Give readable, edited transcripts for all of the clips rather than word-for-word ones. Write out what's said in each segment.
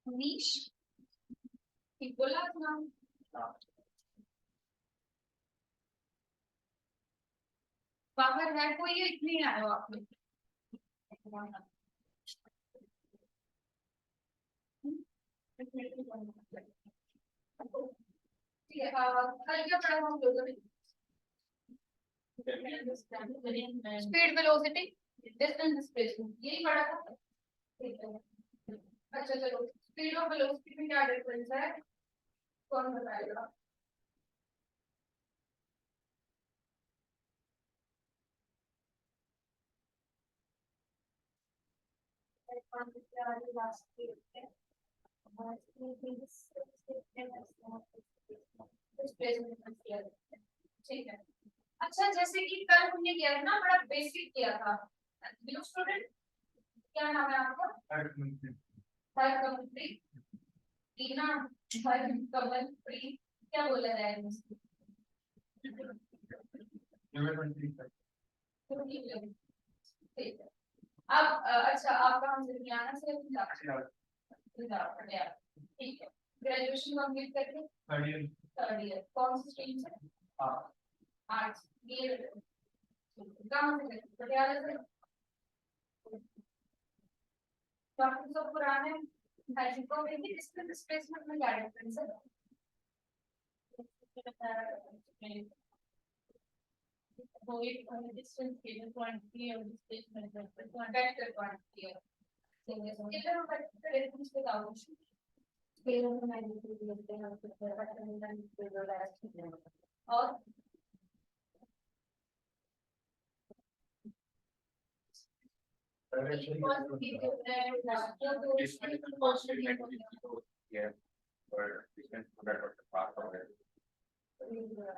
नीश, ठीक बोला ना? बाहर है कोई या इतनी आए हो आपने? ठीक है, कल क्या पढ़ा हम लोगों ने? स्पीड, वेलोसिटी, डिस्टेंस, डिस्प्लेसमेंट, यही पढ़ा था। ठीक है, अच्छा चलो, स्पीड और वेलोसिटी में क्या डिफरेंस है, कौन बताएगा? ठीक है, अच्छा जैसे कि कल हमने किया था ना, बड़ा बेसिक किया था। न्यू स्टूडेंट, क्या नाम है आपका? हरकमल, टीना, हरकमल प्रीत, क्या बोला जाएगा इसको? ठीक है, अब अच्छा आप कहाँ से, हरियाणा से? ठीक है, ग्रेजुएशन कंप्लीट करके थर्ड ईयर, कौन सी स्ट्रीम से? आर्ट्स। ये कहाँ से? पटियाला से? डॉक्टर सब पुराने हैं को भी डिस्टेंस डिस्प्लेसमेंट में क्या डिफरेंस है? वो एक डिस्टेंस के क्वांटिटी और डिस्प्लेसमेंट वेक्टर क्वांटिटी है। कितना वेक्टर डिफरेंस बताओ। फिर हम मैग्नीट्यूड लेते हैं और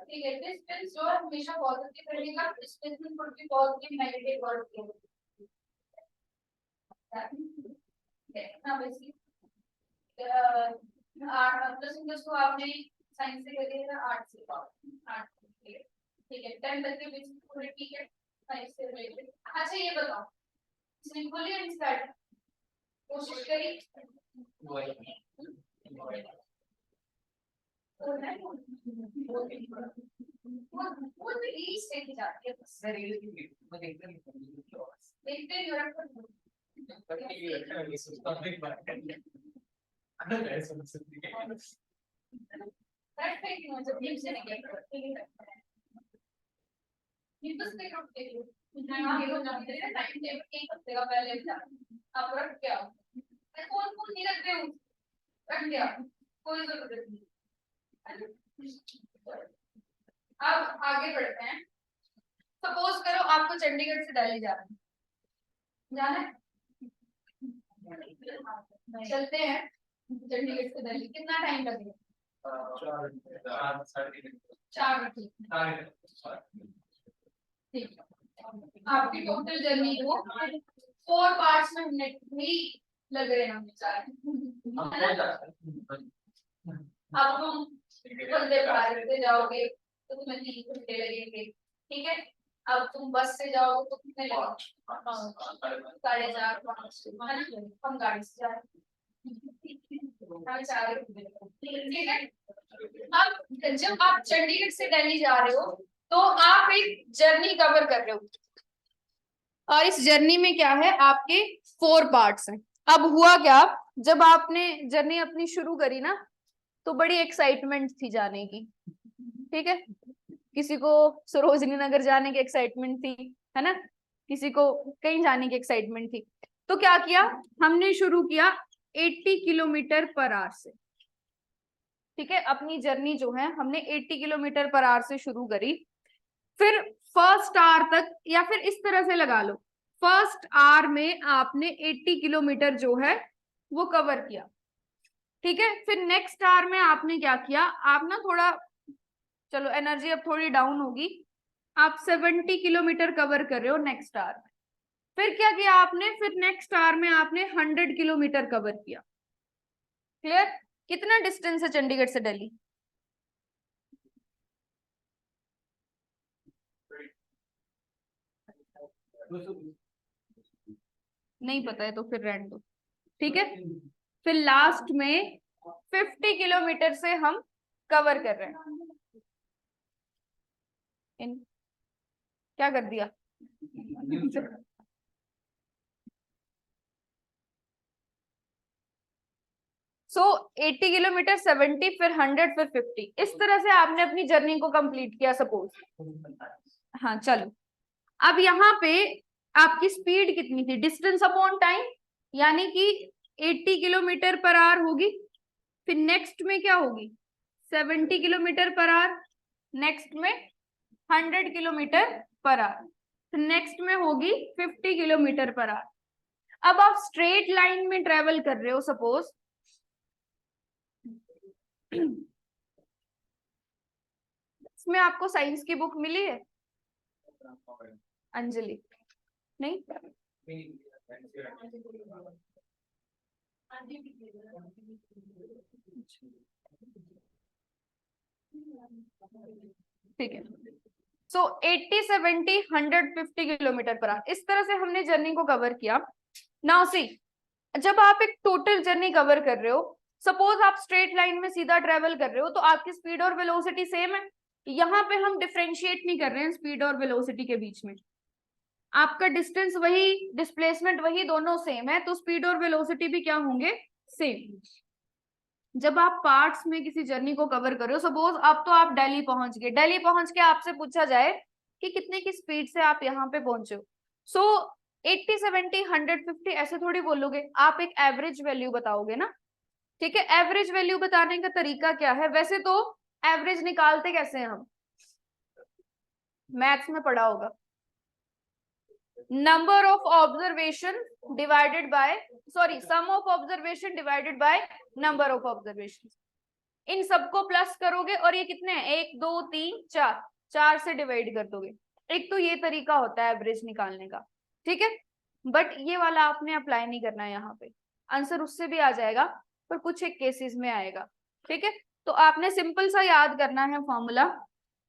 ठीक है, डिस्टेंस जो हमेशा पॉजिटिव रहेगा, displacement could be positive, negative और ना बेसिक प्लस इंग्लिश को आपने साइंस से कर दिया था, आर्ट से आर्ट, ठीक है, 10 तक के बेसिक पूरे ठीक है, साइंस से रिलेटेड। अच्छा ये बताओ, सिंपली इंस्टेड कोशिश करी वो रील से की जाती है, बस देखते ही कौन कौन नहीं रखते हूँ, रख दिया, कोई जरूरत नहीं। अब आगे बढ़ते हैं, सपोज करो आपको चंडीगढ़ से दिल्ली जाना है, चलते हैं चंडीगढ़ से दिल्ली, कितना टाइम लगेगा? 4 ठीक है, आपकी टोटल जर्नी को 4 पार्ट्स में मिनट भी लग रहे हैं बेचारे। अब तुम वंदे भारत से जाओगे तो तुम्हें 3 घंटे लगेंगे, ठीक है। अब तुम बस से जाओगे तो कितने लगेंगे? 4.5 5, हम गाड़ी से जा रहे हैं, ठीक है। अब जब आप चंडीगढ़ से दिल्ली जा रहे हो तो आप एक जर्नी कवर कर रहे हो, और इस जर्नी में क्या है, आपके 4 पार्ट्स हैं। अब हुआ क्या, जब आपने जर्नी अपनी शुरू करी ना, तो बड़ी एक्साइटमेंट थी जाने की, ठीक है। किसी को सरोजनी नगर जाने की एक्साइटमेंट थी, है ना, किसी को कहीं जाने की एक्साइटमेंट थी। तो क्या किया, हमने शुरू किया 80 किलोमीटर पर आवर से, ठीक है। अपनी जर्नी जो है हमने 80 किलोमीटर पर आवर से शुरू करी। फिर फर्स्ट आवर तक, या फिर इस तरह से लगा लो, फर्स्ट आवर में आपने 80 किलोमीटर जो है वो कवर किया, ठीक है। फिर नेक्स्ट आवर में आपने क्या किया, आप ना थोड़ा, चलो एनर्जी अब थोड़ी डाउन होगी, आप 70 किलोमीटर कवर कर रहे हो नेक्स्ट आवर में। फिर क्या किया आपने, फिर नेक्स्ट आवर में आपने 100 किलोमीटर कवर किया। क्लियर? कितना डिस्टेंस है चंडीगढ़ से दिल्ली? नहीं पता है तो फिर रहने दो, ठीक है। फिर लास्ट में 50 किलोमीटर से हम कवर कर रहे हैं। क्या कर दिया? सो 80 किलोमीटर, 70, फिर 100, फिर 50, इस तरह से आपने अपनी जर्नी को कंप्लीट किया सपोज। हाँ चलो, अब यहाँ पे आपकी स्पीड कितनी थी? डिस्टेंस अपॉन टाइम, यानी कि 80 किलोमीटर पर आवर होगी। फिर नेक्स्ट में क्या होगी? 70 किलोमीटर पर आवर। नेक्स्ट में 100 किलोमीटर पर आवर। फिर नेक्स्ट में होगी 50 किलोमीटर पर आवर। अब आप स्ट्रेट लाइन में ट्रेवल कर रहे हो सपोज, इसमें आपको साइंस की बुक मिली है अंजलि? नहीं, ठीक है। सो 80, 70, 100, 50 किलोमीटर पर आवर, इस तरह से हमने जर्नी को कवर किया। नाउ सी, जब आप एक टोटल जर्नी कवर कर रहे हो, सपोज आप स्ट्रेट लाइन में सीधा ट्रेवल कर रहे हो, तो आपकी स्पीड और वेलोसिटी सेम है। यहाँ पे हम डिफरेंशिएट नहीं कर रहे हैं स्पीड और वेलोसिटी के बीच में। आपका डिस्टेंस वही, डिस्प्लेसमेंट वही, दोनों सेम है, तो स्पीड और वेलोसिटी भी क्या होंगे? सेम। जब आप पार्ट्स में किसी जर्नी को कवर कर रहे हो, सपोज अब तो आप दिल्ली पहुंच गए, दिल्ली पहुंच के आपसे पूछा जाए कि कितने की स्पीड से आप यहाँ पे पहुंचे हो, सो 80, 70, 100, 50 ऐसे थोड़ी बोलोगे, आप एक एवरेज वैल्यू बताओगे ना। ठीक है, एवरेज वैल्यू बताने का तरीका क्या है? वैसे तो एवरेज निकालते कैसे हैं हम? मैथ्स में पढ़ा होगा, number of observation divided by, sorry, sum of observation divided by number of observation. इन सबको प्लस करोगे और ये कितने हैं? 1, 2, 3, 4, 4 से डिवाइड कर दोगे। एक तो ये तरीका होता है एवरेज निकालने का, ठीक है, बट ये वाला आपने अप्लाई नहीं करना है यहाँ पे। आंसर उससे भी आ जाएगा, पर कुछ एक केसेस में आएगा, ठीक है। तो आपने सिंपल सा याद करना है फॉर्मूला।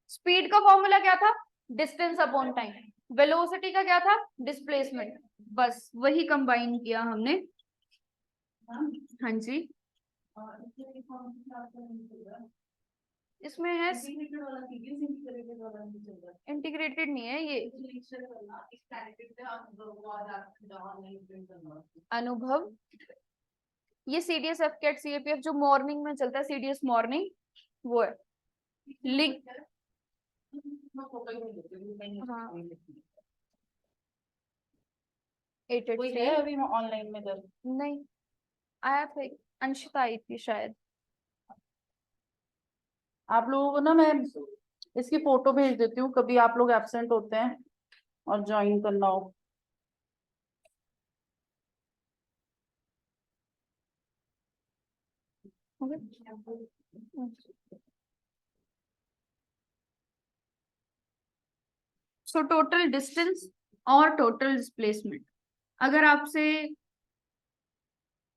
स्पीड का फॉर्मूला क्या था? Distance upon time. वेलोसिटी का क्या था? डिस्प्लेसमेंट। बस वही कंबाइन किया हमने। हाँ जी, इसमें है इंटीग्रेटेड नहीं है ये, अनुभव, ये CDS FCAT CAPF जो मॉर्निंग में चलता है, CDS मॉर्निंग, वो है लिंक। हाँ, 8 कोई है अभी ऑनलाइन में? दर नहीं आया था, अंशिता आई थी शायद। आप लोगों को ना मैं इसकी फोटो भेज देती हूँ, कभी आप लोग एब्सेंट होते हैं और ज्वाइन करना हो। सो टोटल डिस्टेंस और टोटल डिस्प्लेसमेंट, अगर आपसे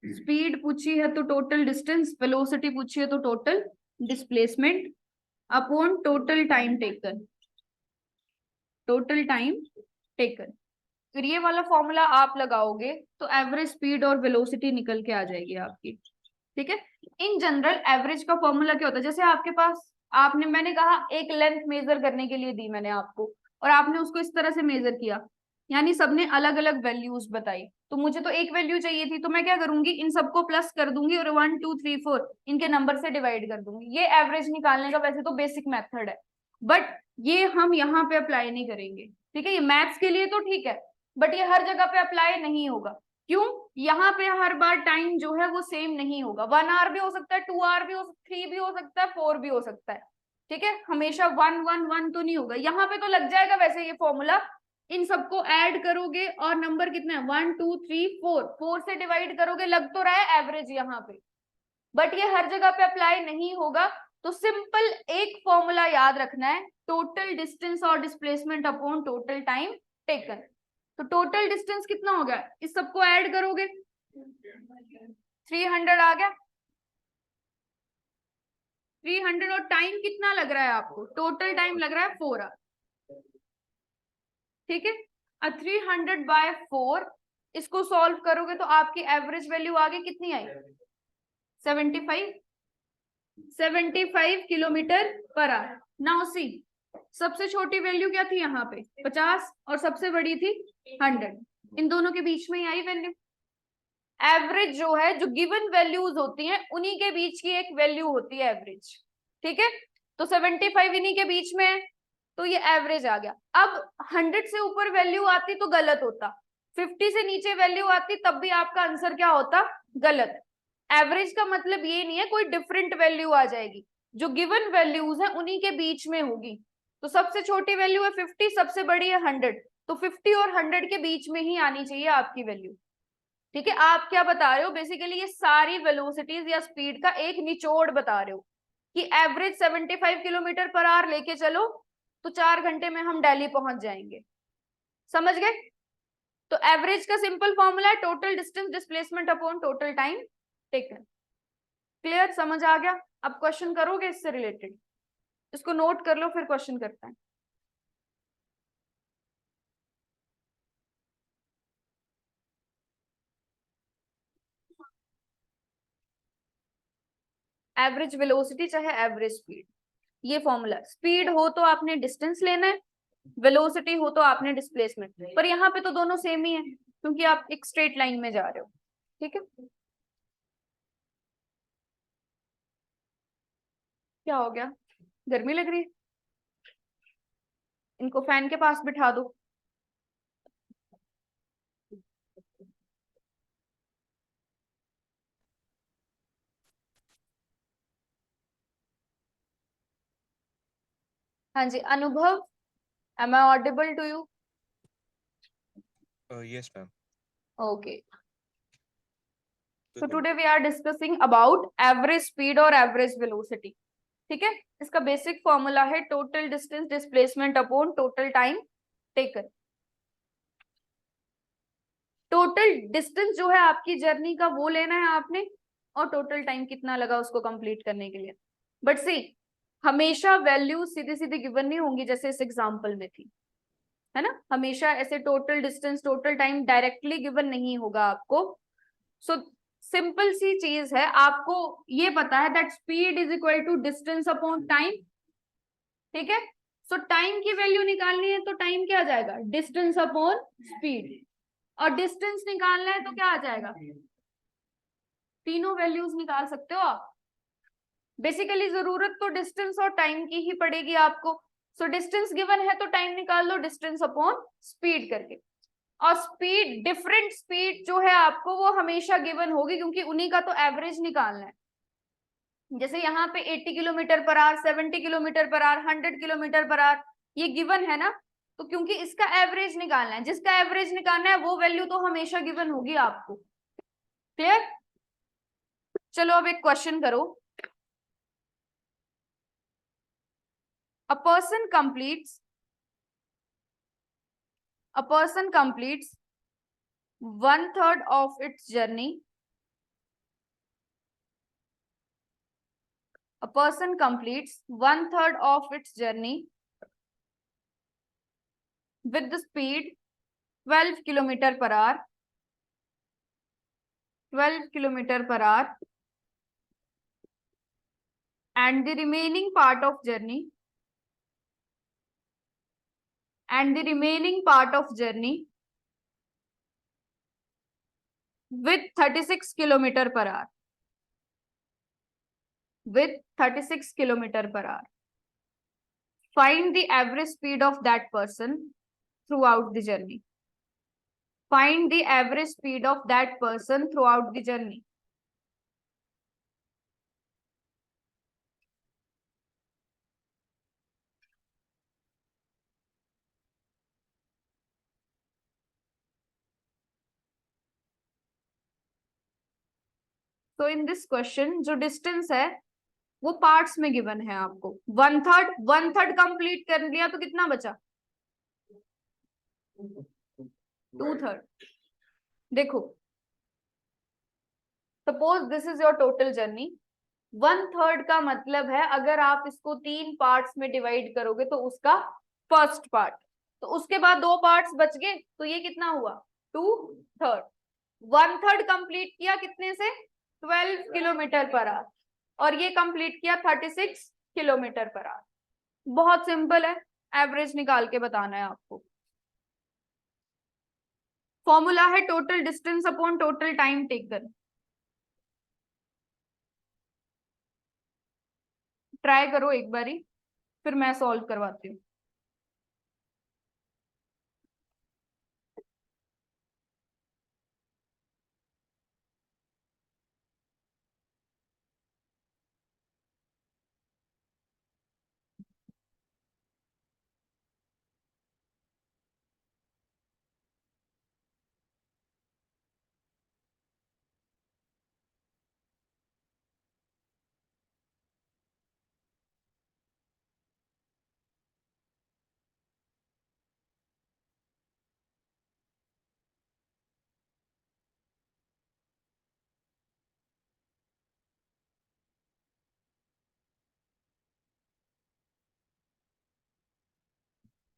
स्पीड पूछी है तो टोटल डिस्टेंस, वेलोसिटी पूछी है तो total displacement upon total time taken, total time taken. फिर ये वाला फॉर्मूला आप लगाओगे तो एवरेज स्पीड और वेलोसिटी निकल के आ जाएगी आपकी, ठीक है। इन जनरल एवरेज का फॉर्मूला क्या होता है? जैसे आपके पास, आपने, मैंने कहा एक लेंथ मेजर करने के लिए दी मैंने आपको, और आपने उसको इस तरह से मेजर किया, यानी सबने अलग अलग वैल्यूज बताई, तो मुझे तो एक वैल्यू चाहिए थी, तो मैं क्या करूंगी? इन सबको प्लस कर दूंगी और 1, 2, 3, 4 इनके नंबर से डिवाइड कर दूंगी। ये एवरेज निकालने का वैसे तो बेसिक मेथड है, बट ये हम यहाँ पे अप्लाई नहीं करेंगे, ठीक है। ये मैथ्स के लिए तो ठीक है, बट ये हर जगह पे अप्लाई नहीं होगा। क्यों? यहाँ पे हर बार टाइम जो है वो सेम नहीं होगा, 1 आवर भी हो सकता है, 2 आवर भी हो, 3 भी हो सकता है, 4 भी हो सकता है, ठीक है। हमेशा 1, 1, 1 तो नहीं होगा। यहाँ पे तो लग जाएगा वैसे ये फॉर्मूला, इन सबको ऐड करोगे और नंबर कितना है? 1, 2, 3, 4, 4 से डिवाइड करोगे, लग तो रहा है एवरेज यहाँ पे, बट ये हर जगह पे अप्लाई नहीं होगा। तो सिंपल एक फॉर्मूला याद रखना है, टोटल डिस्टेंस और displacement upon total time taken. तो टोटल डिस्टेंस कितना हो गया? इस सबको ऐड करोगे 300 आ गया, 300, और टाइम कितना लग रहा है आपको? टोटल टाइम लग रहा है 4 आवर, ठीक है। 300/4, इसको सॉल्व करोगे तो आपकी एवरेज वैल्यू आगे कितनी आई? 75 kilometre per our. Now see, सबसे छोटी वैल्यू क्या थी यहाँ पे 50 और सबसे बड़ी थी 100। इन दोनों के बीच में ही आई वैल्यू। एवरेज जो है, जो गिवन वैल्यूज होती हैं उन्हीं के बीच की एक वैल्यू होती है एवरेज। ठीक है, तो 75 इन्हीं के बीच में है, तो ये एवरेज आ गया। अब 100 से ऊपर वैल्यू आती तो गलत होता, 50 से नीचे वैल्यू आती तब भी आपका आंसर क्या होता, गलत। एवरेज का मतलब ये नहीं है कोई डिफरेंट वैल्यू आ जाएगी, जो गिवन वैल्यूज है उन्हीं के बीच में होगी। तो सबसे छोटी वैल्यू है 50, सबसे बड़ी है 100, तो 50 और 100 के बीच में ही आनी चाहिए आपकी वैल्यू। ठीक है, आप क्या बता रहे हो, बेसिकली ये सारी वेलोसिटीज या स्पीड का एक निचोड़ बता रहे हो कि एवरेज 75 किलोमीटर पर आवर लेके चलो तो 4 घंटे में हम दिल्ली पहुंच जाएंगे। समझ गए? तो एवरेज का सिंपल फॉर्मूला है total distance displacement upon total time taken. Clear, समझ आ गया? अब क्वेश्चन करोगे इससे रिलेटेड, इसको नोट कर लो फिर क्वेश्चन करते हैं। एवरेज वेलोसिटी चाहे एवरेज स्पीड, ये फॉर्मूला। स्पीड हो तो आपने डिस्टेंस लेना है, वेलोसिटी हो तो आपने डिस्प्लेसमेंट, पर यहाँ पे तो दोनों सेम ही है क्योंकि आप एक स्ट्रेट लाइन में जा रहे हो। ठीक है, क्या हो गया, गर्मी लग रही है? इनको फैन के पास बिठा दो। हाँ जी, अनुभव, am I audible to you? Yes, ma'am. Okay. So Good today we are discussing about average speed और average velocity. ठीक है, इसका बेसिक फॉर्मूला है total distance displacement upon total time taken. Total distance जो है आपकी जर्नी का वो लेना है आपने, और टोटल टाइम कितना लगा उसको कंप्लीट करने के लिए। बट सी, हमेशा वैल्यू सीधी सीधी गिवन नहीं होंगी जैसे इस एग्जांपल में थी, है ना। हमेशा ऐसे total distance total time directly given नहीं होगा आपको। सो सिंपल सी चीज है, आपको ये पता है that speed is equal to distance upon time. ठीक है, सो टाइम की वैल्यू निकालनी है तो टाइम क्या आ जाएगा, डिस्टेंस अपॉन स्पीड, और डिस्टेंस निकालना है तो क्या आ जाएगा, तीनों वैल्यूज निकाल सकते हो आप। बेसिकली जरूरत तो डिस्टेंस और टाइम की ही पड़ेगी आपको। सो डिस्टेंस गिवन है तो टाइम निकाल लो डिस्टेंस अपॉन स्पीड करके। और स्पीड, डिफरेंट स्पीड जो है आपको वो हमेशा गिवन होगी क्योंकि उन्हीं का तो एवरेज निकालना है। जैसे यहाँ पे 80 kilometre per our, 70 kilometre per our, 100 kilometre per our, ये गिवन है ना, तो क्योंकि इसका एवरेज निकालना है, जिसका एवरेज निकालना है वो वैल्यू तो हमेशा गिवन होगी आपको। क्लियर? चलो अब एक क्वेश्चन करो। A person completes 1/3 of its journey. A person completes 1/3 of its journey with the speed 12 kilometer per hour. 12 kilometer per hour, and the remaining part of journey with 36 kilometer per hour. With 36 kilometer per hour. Find the average speed of that person throughout the journey. Find the average speed of that person throughout the journey. तो in this question जो distance है वो parts में given है आपको। 1/3 complete कर लिया तो कितना बचा, 2/3। देखो, suppose this is your total journey, 1/3 का मतलब है अगर आप इसको 3 पार्ट्स में डिवाइड करोगे तो उसका फर्स्ट पार्ट, तो उसके बाद 2 पार्ट्स बच गए, तो ये कितना हुआ, 2/3। 1/3 कंप्लीट किया कितने से, 12 किलोमीटर पर आवर, और ये कंप्लीट किया 36 किलोमीटर पर आवर। बहुत सिंपल है, एवरेज निकाल के बताना है आपको। फॉर्मूला है total distance upon total time taken. Try करो एक बारी, फिर मैं सॉल्व करवाती हूँ।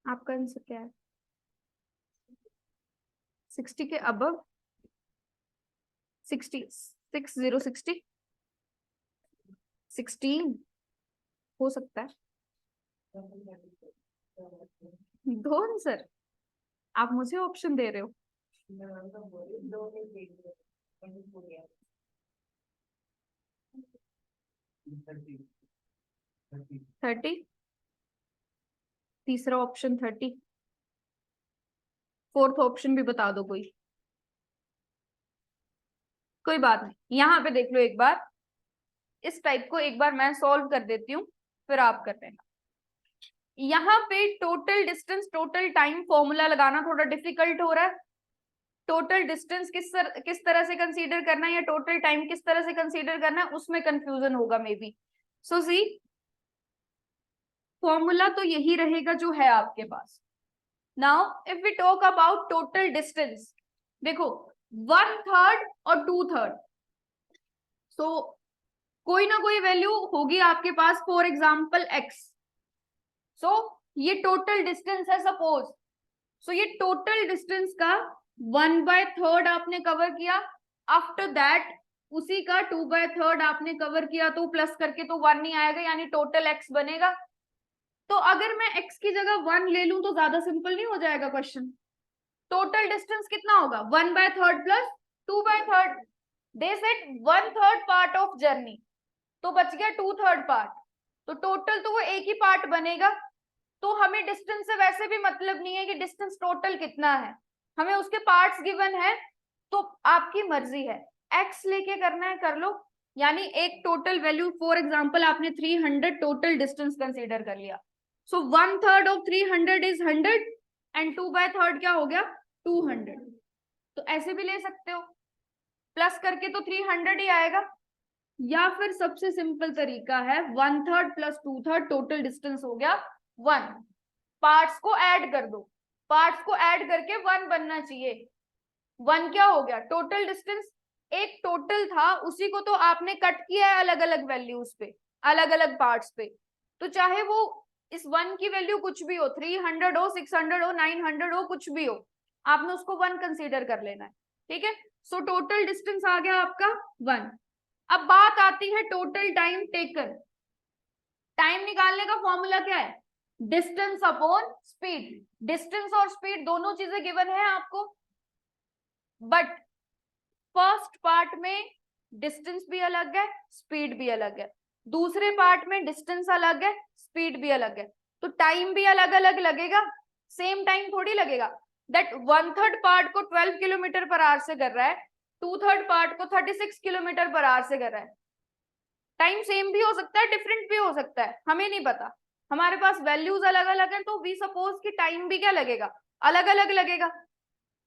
आपका आंसर क्या है? 60 के अबव, 60, 60, 16 हो सकता है। दो आंसर आप मुझे ऑप्शन दे रहे हो? 30, तीसरा ऑप्शन 30, फोर्थ ऑप्शन भी बता दो कोई बात नहीं। यहाँ पे देख लो एक बार, इस टाइप को एक बार मैं सॉल्व कर देती हूँ, फिर आप कर देना। यहाँ पे total distance total time formula लगाना थोड़ा डिफिकल्ट हो रहा है। टोटल डिस्टेंस किस तरह से कंसीडर करना है या टोटल टाइम किस तरह से कंसीडर करना है, उसमें कंफ्यूजन होगा may be. So C, formula तो यही रहेगा जो है आपके पास। Now if we talk about total distance, देखो 1/3 और 2/3, सो कोई ना कोई वैल्यू होगी आपके पास, फॉर एग्जाम्पल x। सो ये टोटल डिस्टेंस है सपोज, सो ये टोटल डिस्टेंस का 1/3 आपने कवर किया, आफ्टर दैट उसी का 2/3 आपने कवर किया, तो प्लस करके तो 1 नहीं आएगा, यानी टोटल x बनेगा। तो अगर मैं x की जगह 1 ले लूं तो ज्यादा सिंपल नहीं हो जाएगा क्वेश्चन? टोटल डिस्टेंस कितना होगा? 1/3 plus 2/3, they said 1/3 part of journey, तो बच गया 2/3 पार्ट, तो टोटल तो वो एक ही पार्ट बनेगा। तो हमें डिस्टेंस से वैसे भी मतलब नहीं है कि डिस्टेंस टोटल कितना है, हमें उसके पार्ट्स गिवन है, तो आपकी मर्जी है, x लेके करना है कर लो। यानी एक टोटल वैल्यू, फॉर एग्जांपल आपने 300 टोटल डिस्टेंस कंसीडर कर लिया, सो 1/3 ऑफ 300 इज 100 एंड 2/3 क्या हो गया? 200। तो ऐसे भी ले सकते हो, प्लस करके तो 300 ही आएगा, या फिर सबसे सिंपल तरीका है 1/3 प्लस 2/3, टोटल डिस्टेंस हो गया 1। पार्ट्स को ऐड कर दो, पार्ट्स को ऐड करके 1 बनना चाहिए। 1 क्या हो गया? Total distance. एक टोटल था, उसी को तो आपने कट किया है अलग अलग वैल्यूज पे, अलग अलग पार्ट्स पे, तो चाहे वो इस 1 की वैल्यू कुछ भी हो, 300 हो, 600 हो, 900 हो, कुछ भी हो, आपने उसको 1 कंसीडर कर लेना है, ठीक है। सो टोटल डिस्टेंस आ गया आपका 1। अब बात आती है टोटल टाइम टेकन। टाइम निकालने का फॉर्मूला क्या है? Distance upon speed. डिस्टेंस और स्पीड दोनों चीजें गिवन है आपको, बट फर्स्ट पार्ट में डिस्टेंस भी अलग है, स्पीड भी अलग है, दूसरे पार्ट में डिस्टेंस अलग है, स्पीड भी अलग है, तो टाइम भी अलग अलग लगेगा, सेम टाइम थोड़ी लगेगा। दैट 1/3 पार्ट को 12 किलोमीटर पर आवर से कर रहा है, 2/3 पार्ट को 36 किलोमीटर पर आवर से कर रहा है। टाइम सेम भी हो सकता है, डिफरेंट भी हो सकता है, हमें नहीं पता, हमारे पास वैल्यूज अलग अलग है, तो वी सपोज कि टाइम भी क्या लगेगा? अलग अलग लगेगा।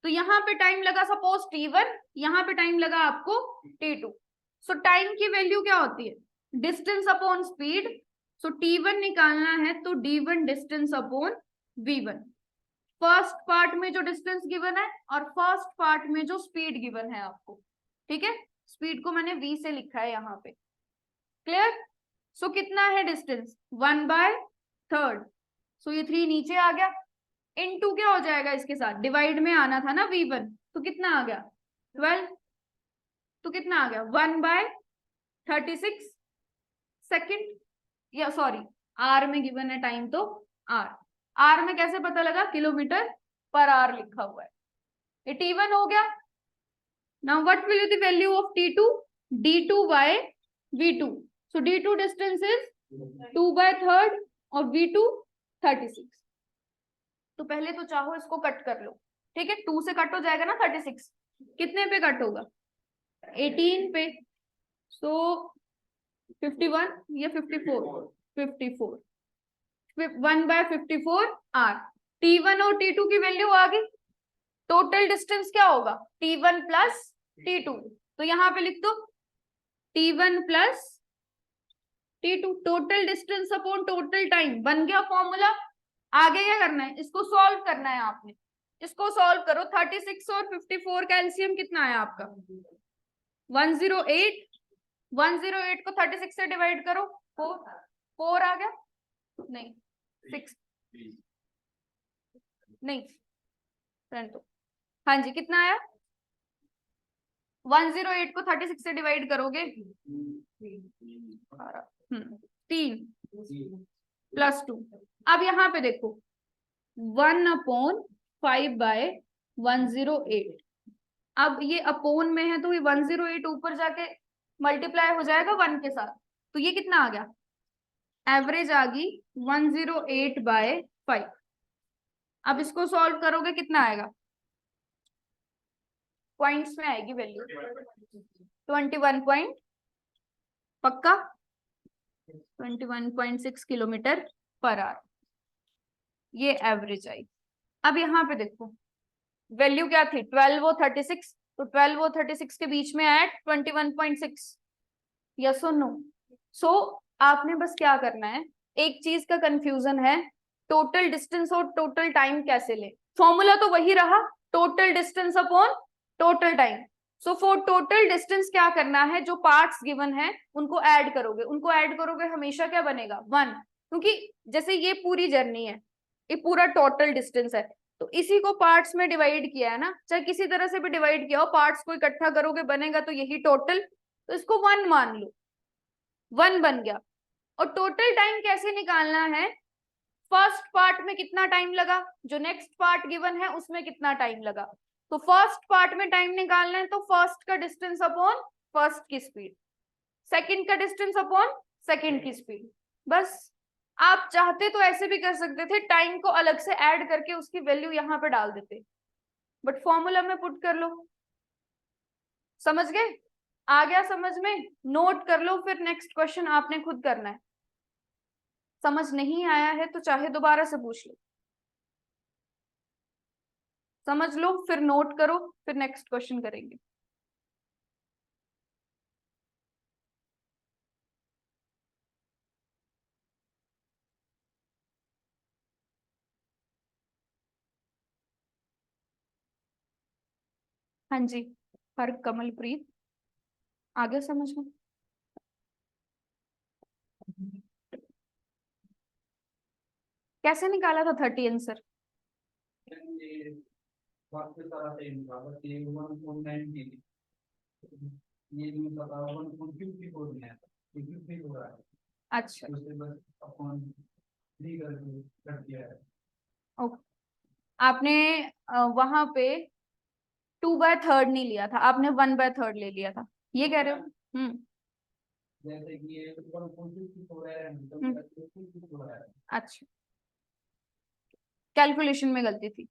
तो यहाँ पे टाइम लगा सपोज t1, यहाँ पे टाइम लगा आपको t2। सो टाइम की वैल्यू क्या होती है? Distance upon speed. सो t1 निकालना है तो d1 distance upon v1। First part में जो डिस्टेंस गिवन है और फर्स्ट पार्ट में जो स्पीड गिवन है आपको, ठीक है। स्पीड को मैंने v से लिखा है यहाँ पे, क्लियर। सो कितना है डिस्टेंस? 1/3। सो ये 3 नीचे आ गया, इनटू क्या हो जाएगा, इसके साथ डिवाइड में आना था ना v1, तो कितना आ गया? 12। तो कितना आ गया 1/36 सेकेंड, या सॉरी आर में गिवन है टाइम, तो आर में कैसे पता लगा, किलोमीटर पर आवर लिखा हुआ है। ये T1 हो गया। Now what will be the value of T2? D2/V2। So D2 distance is 2/3 और V2 36। तो पहले तो चाहो इसको कट कर लो, ठीक है, 2 से कट हो जाएगा ना 36, कितने पे कट होगा 18 पे, सो 51 या 54, 54, 1/54 आर। T1 और T2 की वैल्यू आ गई, टोटल डिस्टेंस क्या होगा T1 प्लस T2, तो यहाँ पे लिख दो T1 plus T2, total distance upon total time, बन गया फॉर्मूला। आगे क्या करना है, इसको सॉल्व करना है आपने, इसको सॉल्व करो। 36 और 54 का एलसीएम कितना है आपका 108, 108 को 36 से डिवाइड करो, 4 आ गया, नहीं 6 नहीं, तो हाँ जी कितना आया, 108 को 36 से डिवाइड करोगे 3 +2। अब यहाँ पे देखो 1/5/108, अब ये अपोन में है तो ये 108 ऊपर जाके मल्टीप्लाई हो जाएगा 1 के साथ, तो ये कितना आ गया, एवरेज आ गई 108/5। अब इसको सॉल्व करोगे कितना आएगा, पॉइंट्स में आएगी वैल्यू 21 पॉइंट, पक्का 21.6 किलोमीटर पर आवर, ये एवरेज आई। अब यहाँ पे देखो वैल्यू क्या थी 12 और 36, तो 12 और 36 के बीच में आया 21.6, यस और नो। सो आपने बस क्या करना है, एक चीज का कंफ्यूजन है, टोटल डिस्टेंस और टोटल टाइम कैसे ले, फॉर्मूला तो वही रहा, total distance upon total time. So for total distance क्या करना है, जो पार्ट्स गिवन है उनको ऐड करोगे, उनको ऐड करोगे हमेशा क्या बनेगा 1, क्योंकि जैसे ये पूरी जर्नी है, ये पूरा टोटल डिस्टेंस है, तो इसी को पार्ट्स में डिवाइड किया है ना, चाहे किसी तरह से भी डिवाइड किया हो, पार्ट्स को इकट्ठा करोगे बनेगा तो यही टोटल, तो इसको 1 मान लो, 1 बन गया। और टोटल टाइम कैसे निकालना है, फर्स्ट पार्ट में कितना टाइम लगा, जो नेक्स्ट पार्ट गिवन है उसमें कितना टाइम लगा, तो फर्स्ट पार्ट में टाइम निकालना है तो फर्स्ट का डिस्टेंस अपॉन फर्स्ट की स्पीड, सेकंड का डिस्टेंस अपॉन सेकंड की स्पीड। बस आप चाहते तो ऐसे भी कर सकते थे, टाइम को अलग से ऐड करके उसकी वैल्यू यहाँ पे डाल देते, बट फॉर्मूला में पुट कर लो। समझ गए, आ गया समझ में, नोट कर लो, फिर नेक्स्ट क्वेश्चन आपने खुद करना है। समझ नहीं आया है तो चाहे दोबारा से पूछ लो, समझ लो फिर नोट करो, फिर नेक्स्ट क्वेश्चन करेंगे। हाँ जी, हर कमलप्रीत, आ गया समझ में। कैसे निकाला था 30 आंसर, अच्छा ओके, आपने वहां पे 2/3 नहीं लिया था, आपने 1/3 ले लिया था, ये कह रहे हो। जैसे कि ये अच्छा, कैलकुलेशन में गलती थी।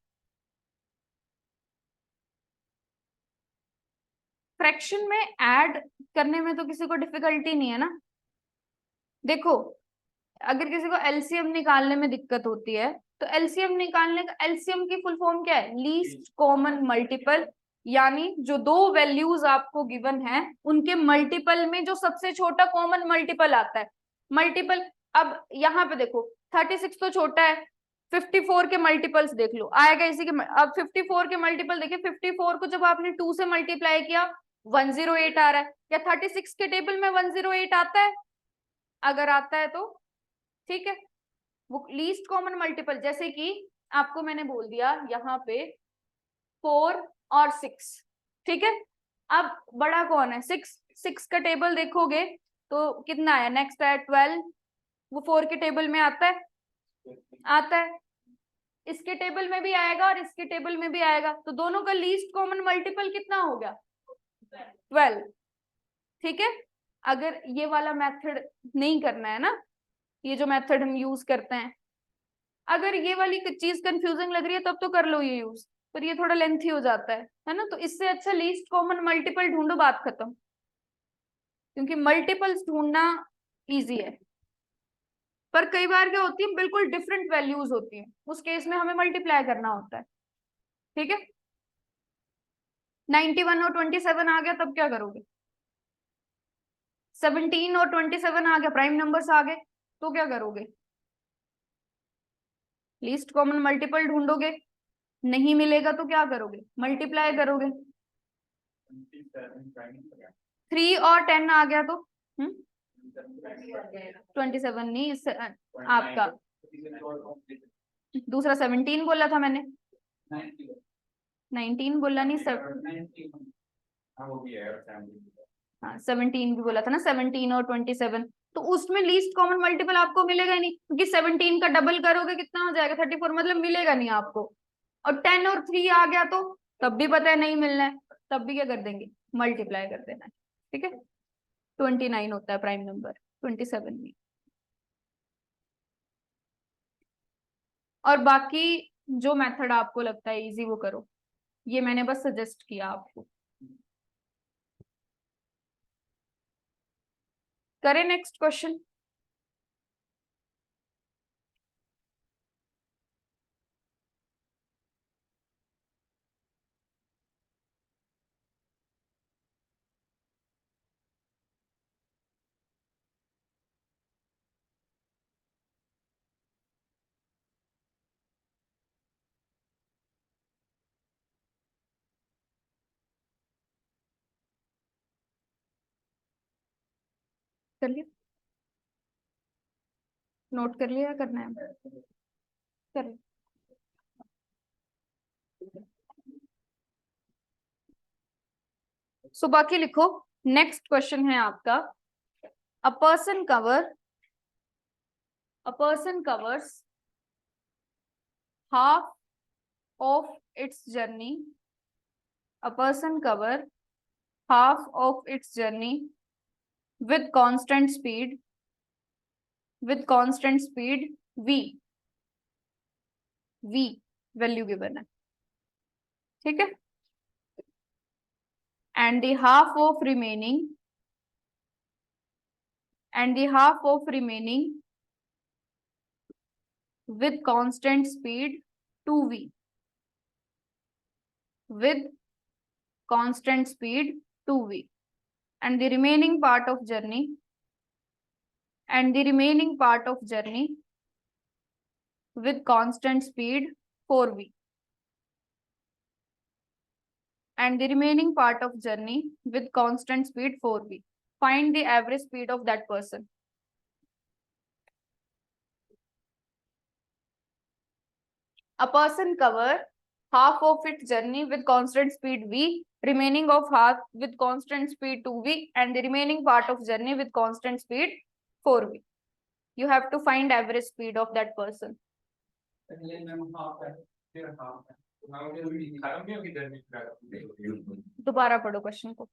फ्रैक्शन में ऐड करने में तो किसी को डिफिकल्टी नहीं है ना। देखो अगर किसी को एलसीएम निकालने में दिक्कत होती है तो एलसीएम निकालने का, एलसीएम की फुल फॉर्म क्या है, लीस्ट कॉमन मल्टीपल, यानी जो दो वैल्यूज आपको गिवन है उनके मल्टीपल में जो सबसे छोटा कॉमन मल्टीपल आता है, मल्टीपल। अब यहाँ पे देखो 36 तो छोटा है, 54 के मल्टीपल्स देख लो आएगा इसी के, अब 54 के मल्टीपल देखिए, 54 को जब आपने 2 से मल्टीप्लाई किया 108 आ रहा है, क्या 36 के टेबल में 108 आता है, अगर आता है तो ठीक है, वो लीस्ट कॉमन मल्टीपल, जैसे कि आपको मैंने बोल दिया यहाँ पे 4 और 6, ठीक है, अब बड़ा कौन है? 6, 6 का टेबल देखोगे तो कितना है? नेक्स्ट है 12, वो 4 के टेबल में आता है, आता है, इसके टेबल में भी आएगा और इसके टेबल में भी आएगा, तो दोनों का लीस्ट कॉमन मल्टीपल कितना हो गया? 12। ठीक है, अगर ये वाला मेथड नहीं करना है ना, ये जो मेथड हम यूज करते हैं, अगर ये वाली चीज कंफ्यूजिंग लग रही है तब तो कर लो ये यूज, पर ये थोड़ा लेंथी हो जाता है ना, तो इससे अच्छा लीस्ट कॉमन मल्टीपल ढूंढो, बात खत्म। क्योंकि मल्टीपल्स ढूंढना इजी है, पर कई बार क्या होती है, बिल्कुल डिफरेंट वैल्यूज होती है, उस केस में हमें मल्टीप्लाई करना होता है। ठीक है, 91 और 27 आ गया, तब क्या करोगे? 17 और 27 आ गया, प्राइम नंबर्स आ गए, तो क्या करोगे? लीस्ट कॉमन मल्टीपल ढूंढोगे, नहीं मिलेगा तो क्या करोगे? मल्टीप्लाई करोगे। 3 और 10 आ गया तो 27 नहीं, इससे आपका दूसरा 17 बोला था मैंने, 19 बोला नहीं सर, हाँ 17 भी बोला था ना, 17 और 27, तो उसमें लीस्ट कॉमन मल्टीपल आपको मिलेगा ही नहीं, क्योंकि 17 का डबल करोगे कितना हो जाएगा? 34, मतलब मिलेगा नहीं आपको। और 10 और 3 आ गया तो तब भी पता है नहीं मिलना है, तब भी क्या कर देंगे? मल्टीप्लाई कर देना है। ठीक है, 29 होता है प्राइम नंबर, 27 नहीं। और बाकी जो मेथड आपको लगता है इजी वो करो, ये मैंने बस सजेस्ट किया आपको। करें नेक्स्ट क्वेश्चन? कर लिया, नोट कर लिया, करना है? कर। सो बाकी लिखो। नेक्स्ट क्वेश्चन है आपका, a person covers half of its journey, a person cover half of its journey with constant speed v value given है। ठीक है, and the half of remaining with constant speed 2v, with constant speed 2v, and the remaining part of journey with constant speed 4v, and the remaining part of journey with constant speed 4v. Find the average speed of that person. A person cover half of its journey with constant speed v, remaining of half with constant speed 2v, and the remaining part of journey with constant speed 4v. You have to find average speed of that person. दोबारा पढ़ो question को।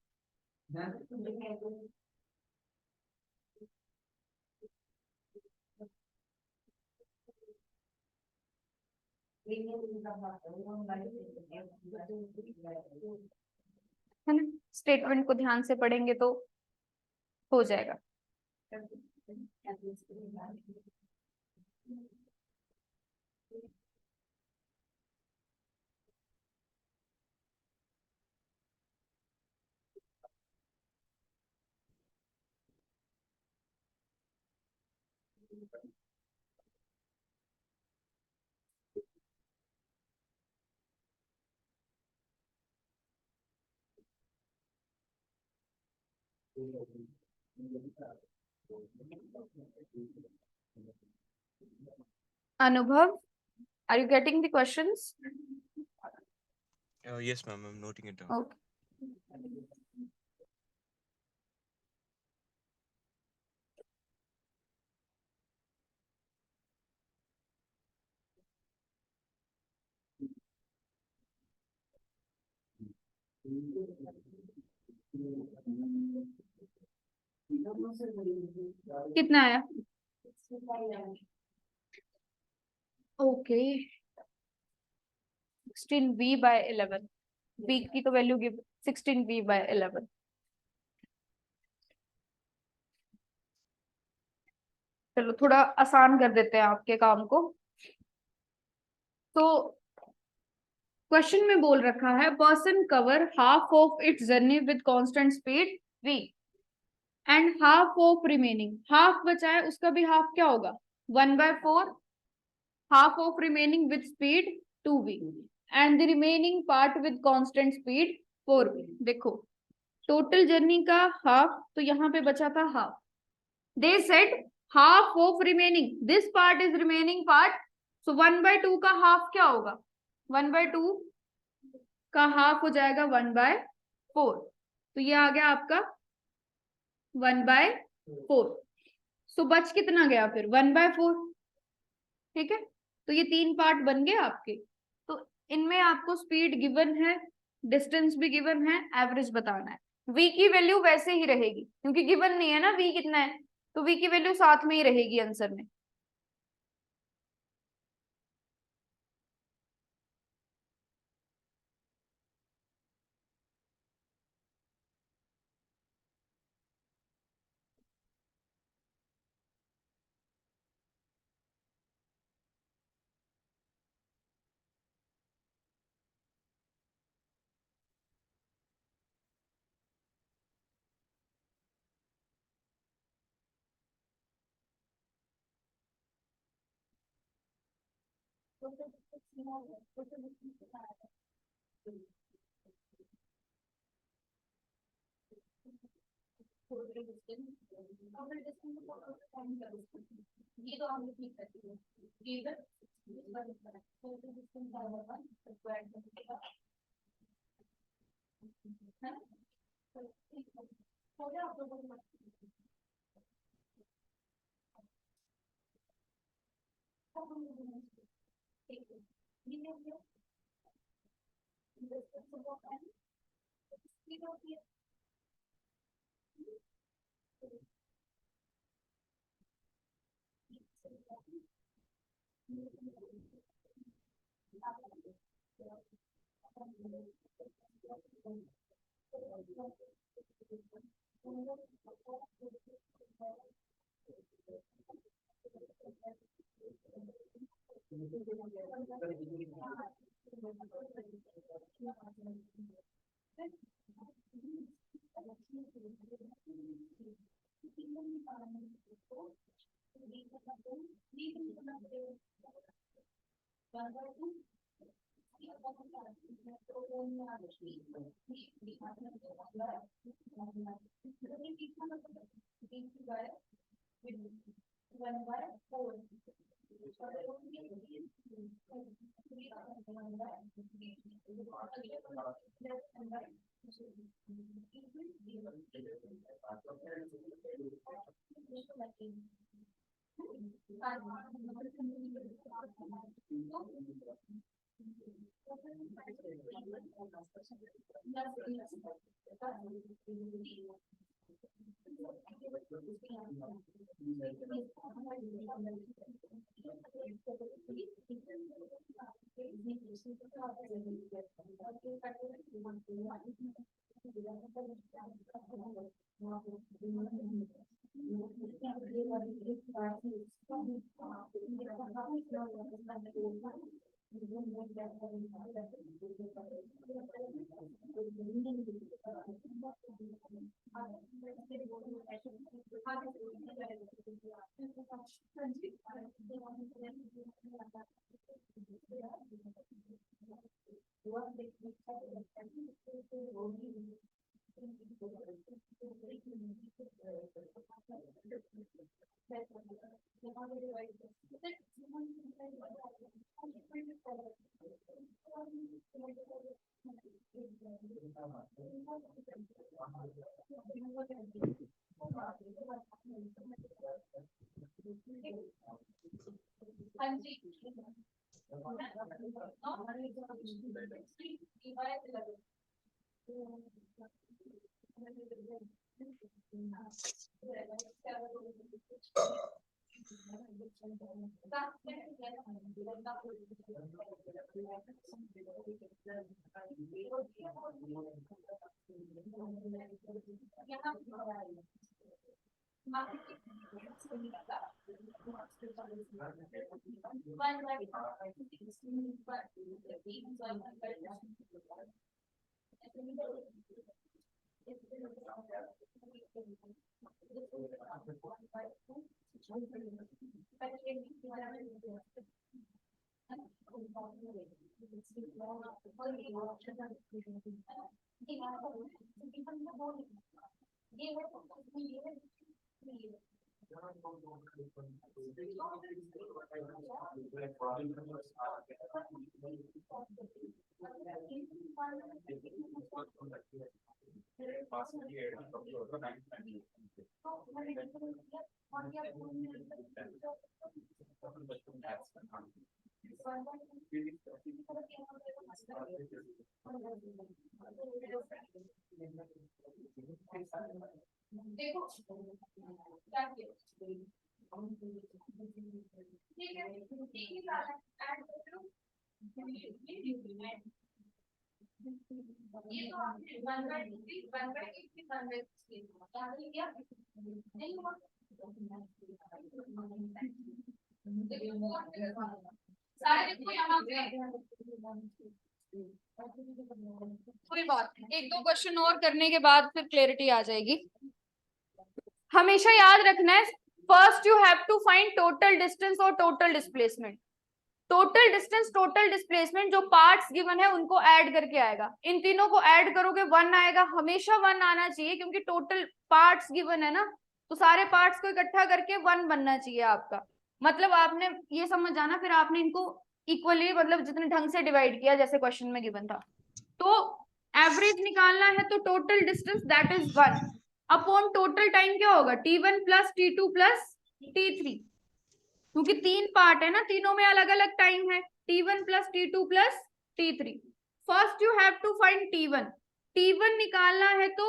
है ना, statement को ध्यान से पढ़ेंगे तो हो जाएगा। Anubhav, are you getting the questions? Yes, ma'am. I'm noting it down. Okay. कितना आया? ओके, 16v/11, v की तो वैल्यू गिव 16v/11। चलो थोड़ा आसान कर देते हैं आपके काम को। तो क्वेश्चन में बोल रखा है person cover half of its journey with constant speed v and half of remaining, half बचा है उसका भी हाफ क्या होगा? 1/4, half of remaining with speed 2v and the remaining part with constant speed 4v। देखो टोटल जर्नी का half, तो यहाँ पे बचा था half. They said half of remaining, this part is remaining part, so 1/2 का हाफ क्या होगा? 1/2 का हाफ हो जाएगा 1/4, तो ये आ गया आपका 1/4। सो बच कितना गया फिर? 1/4। ठीक है, तो ये 3 पार्ट बन गए आपके। तो इनमें आपको स्पीड गिवन है, डिस्टेंस भी गिवन है, एवरेज बताना है। v की वैल्यू वैसे ही रहेगी क्योंकि गिवन नहीं है ना v कितना है, तो v की वैल्यू साथ में ही रहेगी आंसर में। ये तो हमने ठीक कर दिया। हाँ जी, देखो क्या किया, ठीक है, ठीक है, ऐड कर दो। ये तो आपने 1/2 1/8 1/16 याद किया नहीं हुआ। सारे देखो यहाँ पे कोई बात नहीं, एक दो क्वेश्चन और करने के बाद फिर क्लैरिटी आ जाएगी। हमेशा याद रखना है, first you have to find total distance और total displacement. Total distance total displacement जो पार्ट्स गिवन है उनको ऐड करके आएगा। इन तीनों को ऐड करोगे 1 आएगा, हमेशा 1 आना चाहिए क्योंकि टोटल पार्ट्स गिवन है ना, तो सारे पार्ट्स को इकट्ठा करके 1 बनना चाहिए आपका। मतलब आपने ये समझ जाना, फिर आपने इनको इक्वली मतलब जितने ढंग से डिवाइड किया जैसे क्वेश्चन में गिवन था। तो एवरेज निकालना है तो total distance that is 1 upon total time क्या होगा T1 plus T2 plus T3, क्योंकि 3 पार्ट है ना, तीनों में अलग अलग टाइम है, T1 plus T2 plus T3। First you have to find T1 निकालना है तो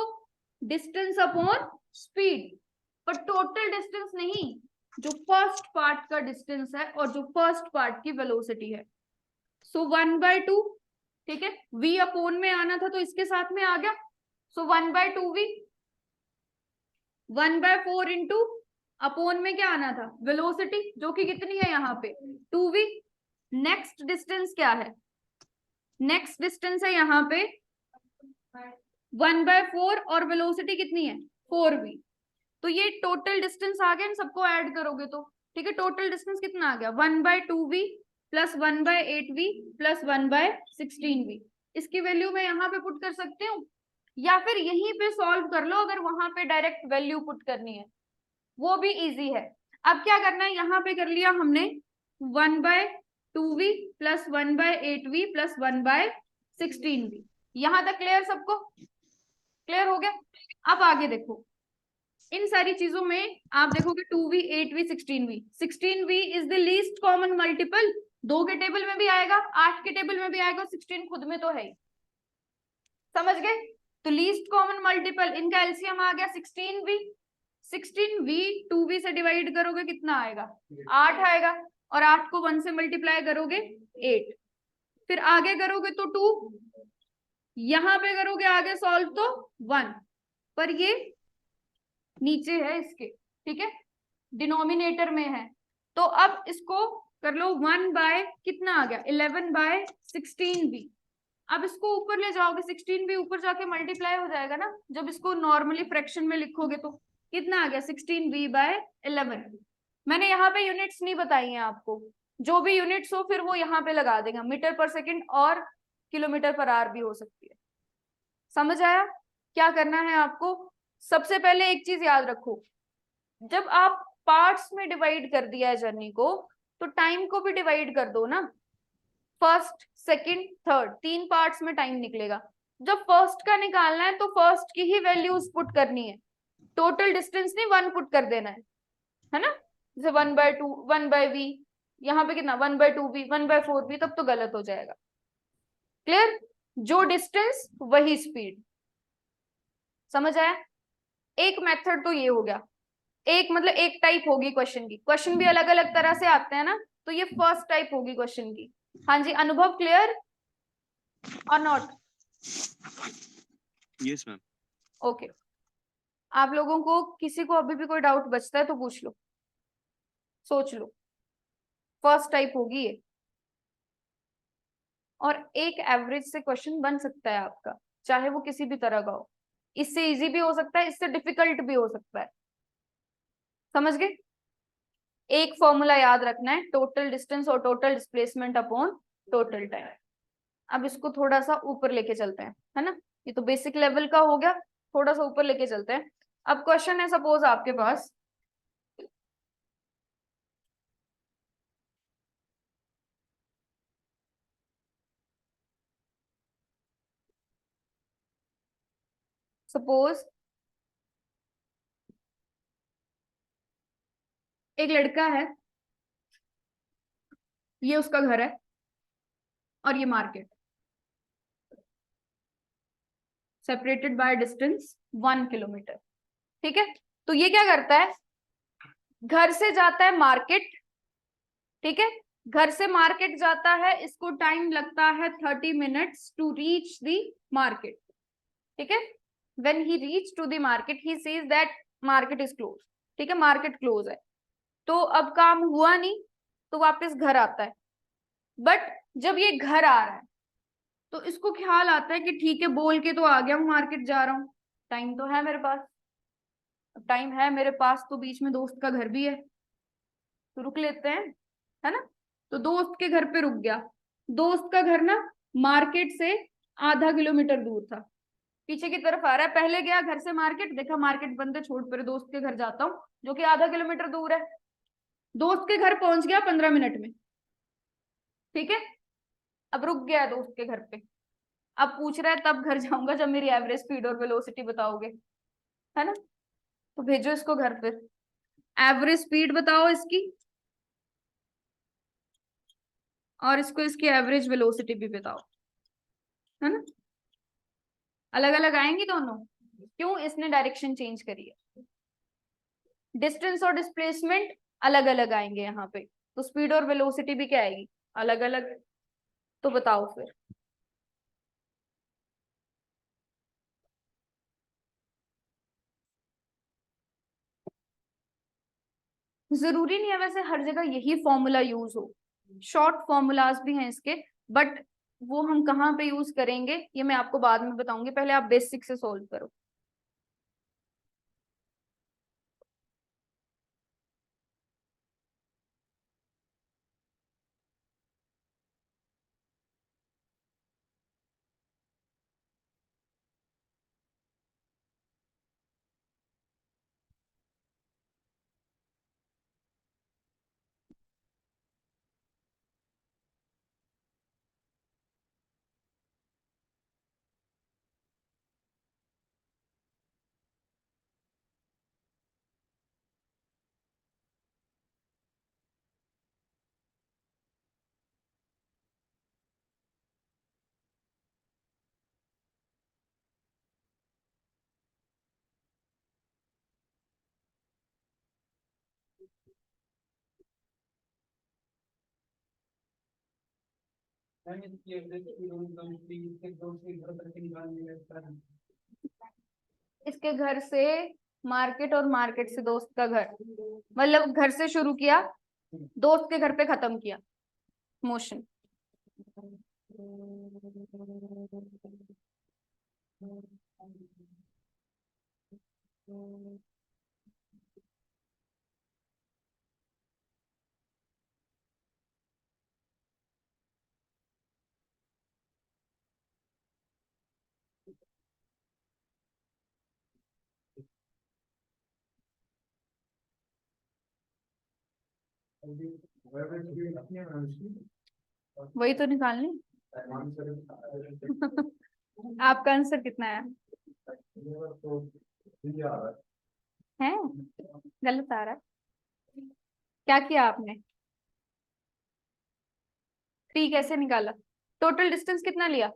डिस्टेंस अपॉन स्पीड, पर टोटल डिस्टेंस नहीं, जो फर्स्ट पार्ट का डिस्टेंस है और जो फर्स्ट पार्ट की वेलोसिटी है। सो 1/2, ठीक है, v अपॉन में आना था तो इसके साथ में आ गया, सो 1/2v, 1/4 इंटू अपॉन में क्या आना था वेलोसिटी, जो कि कितनी है यहाँ पे 2v। नेक्स्ट डिस्टेंस क्या है, नेक्स्ट डिस्टेंस है यहाँ पे 1/4 और वेलोसिटी कितनी है 4v। तो ये टोटल डिस्टेंस आ गया, इन सबको ऐड करोगे तो ठीक है, टोटल डिस्टेंस कितना आ गया 1/2v plus 1/8v plus 1/16v। इसकी वैल्यू मैं यहाँ पे पुट कर सकती हूँ या फिर यहीं पे सॉल्व कर लो अगर वहां पे डायरेक्ट वैल्यू पुट करनी है, वो भी इजी है। अब क्या करना है, यहाँ पे कर लिया हमने 1/2v plus 1/8v plus 1/16v। यहां तक क्लियर, सबको क्लियर हो गया। अब आगे देखो, इन सारी चीजों में आप देखोगे 2v 8v 16v, 16v is the least common multiple, 2 के टेबल में भी आएगा 8 के टेबल में भी आएगा, 16 खुद में तो है ही, समझ गए। तो लीस्ट कॉमन मल्टीपल, इनका एलसीएम आ गया 16v, 16v 2v से डिवाइड करोगे कितना आएगा 8 आएगा, और 8 को 1 से मल्टीप्लाई करोगे 8, फिर आगे करोगे तो 2, यहां पे करोगे आगे सॉल्व तो 1, पर ये नीचे है इसके, ठीक है, डिनोमिनेटर में है। तो अब इसको कर लो 1 बाय कितना आ गया 11/16v। अब इसको ऊपर ले जाओगे 16v ऊपर जाके मल्टीप्लाई हो जाएगा ना, जब इसको नॉर्मली फ्रैक्शन में लिखोगे तो कितना आ गया 16v/11। मैंने यहाँ पे यूनिट्स नहीं बताई हैं आपको, जो भी यूनिट्स हो फिर वो यहाँ पे लगा देगा, मीटर पर सेकंड और किलोमीटर पर आवर भी हो सकती है। समझ आया क्या करना है आपको। सबसे पहले एक चीज याद रखो, जब आप पार्ट्स में डिवाइड कर दिया है जर्नी को, तो टाइम को भी डिवाइड कर दो ना, फर्स्ट सेकंड थर्ड 3 पार्ट्स में टाइम निकलेगा। जब फर्स्ट का निकालना है तो फर्स्ट की ही वैल्यूज पुट करनी है, टोटल डिस्टेंस नहीं 1 पुट कर देना है ना, जैसे 1/2 1/v, यहाँ पे कितना 1/2v 1/4v, तब तो गलत हो जाएगा। क्लियर, जो डिस्टेंस वही स्पीड, समझ आया? एक मेथड तो ये हो गया, एक मतलब एक टाइप होगी क्वेश्चन की। क्वेश्चन भी अलग अलग तरह से आते हैं ना, तो ये फर्स्ट टाइप होगी क्वेश्चन की। हाँ जी, अनुभव, क्लियर और नॉट? Yes ma'am. ओके, आप लोगों को किसी को अभी भी कोई डाउट बचता है तो पूछ लो, सोच लो। फर्स्ट टाइप होगी ये, और एक एवरेज से क्वेश्चन बन सकता है आपका, चाहे वो किसी भी तरह का हो। इससे इजी भी हो सकता है, इससे डिफिकल्ट भी हो सकता है। समझ गए? एक फॉर्मूला याद रखना है, टोटल डिस्टेंस और total displacement upon total time. अब इसको थोड़ा सा ऊपर लेके चलते हैं, है ना? ये तो बेसिक लेवल का हो गया, थोड़ा सा ऊपर लेके चलते हैं। अब क्वेश्चन है सपोज आपके पास, सपोज एक लड़का है, ये उसका घर है और ये market, separated by distance 1 kilometre. ठीक है, तो ये क्या करता है, घर से जाता है मार्केट। ठीक है, घर से मार्केट जाता है, इसको टाइम लगता है 30 minutes to reach the market. ठीक है, when he reach to the market he sees that market is close. ठीक है, मार्केट क्लोज है, तो अब काम हुआ नहीं, तो वापस घर आता है। बट जब ये घर आ रहा है तो इसको ख्याल आता है कि ठीक है, बोल के तो आ गया हूँ, मार्केट जा रहा हूँ, टाइम तो है मेरे पास। टाइम है मेरे पास तो बीच में दोस्त का घर भी है, तो रुक लेते हैं, है ना? तो दोस्त के घर पे रुक गया। दोस्त का घर ना मार्केट से ½ किलोमीटर दूर था, पीछे की तरफ आ रहा है। पहले गया घर से मार्केट, देखा मार्केट बंद है, छोड़ पर दोस्त के घर जाता हूँ जो कि ½ किलोमीटर दूर है। दोस्त के घर पहुंच गया 15 मिनट में। ठीक है, अब रुक गया दोस्त के घर पे। अब पूछ रहा है तब घर जाऊंगा जब मेरी एवरेज स्पीड और वेलोसिटी बताओगे, है ना? तो भेजो इसको घर पे, एवरेज स्पीड बताओ इसकी, और इसको इसकी एवरेज वेलोसिटी भी बताओ, है ना? अलग अलग आएंगी दोनों, क्यों? इसने डायरेक्शन चेंज करी है। डिस्टेंस और डिस्प्लेसमेंट अलग अलग आएंगे यहाँ पे, तो स्पीड और वेलोसिटी भी क्या आएगी? अलग अलग। तो बताओ फिर। जरूरी नहीं है वैसे हर जगह यही फॉर्मूला यूज हो, शॉर्ट फॉर्मूलाज भी हैं इसके, बट वो हम कहाँ पे यूज करेंगे ये मैं आपको बाद में बताऊंगी, पहले आप बेसिक से सोल्व करो। इसके घर से मार्केट और मार्केट से दोस्त का घर, मतलब घर से शुरू किया, दोस्त के घर पे खत्म किया मोशन। वही तो निकालनी। आपका आंसर कितना है? है गलत आ रहा है, क्या किया आपने? 3 कैसे निकाला? टोटल डिस्टेंस कितना लिया?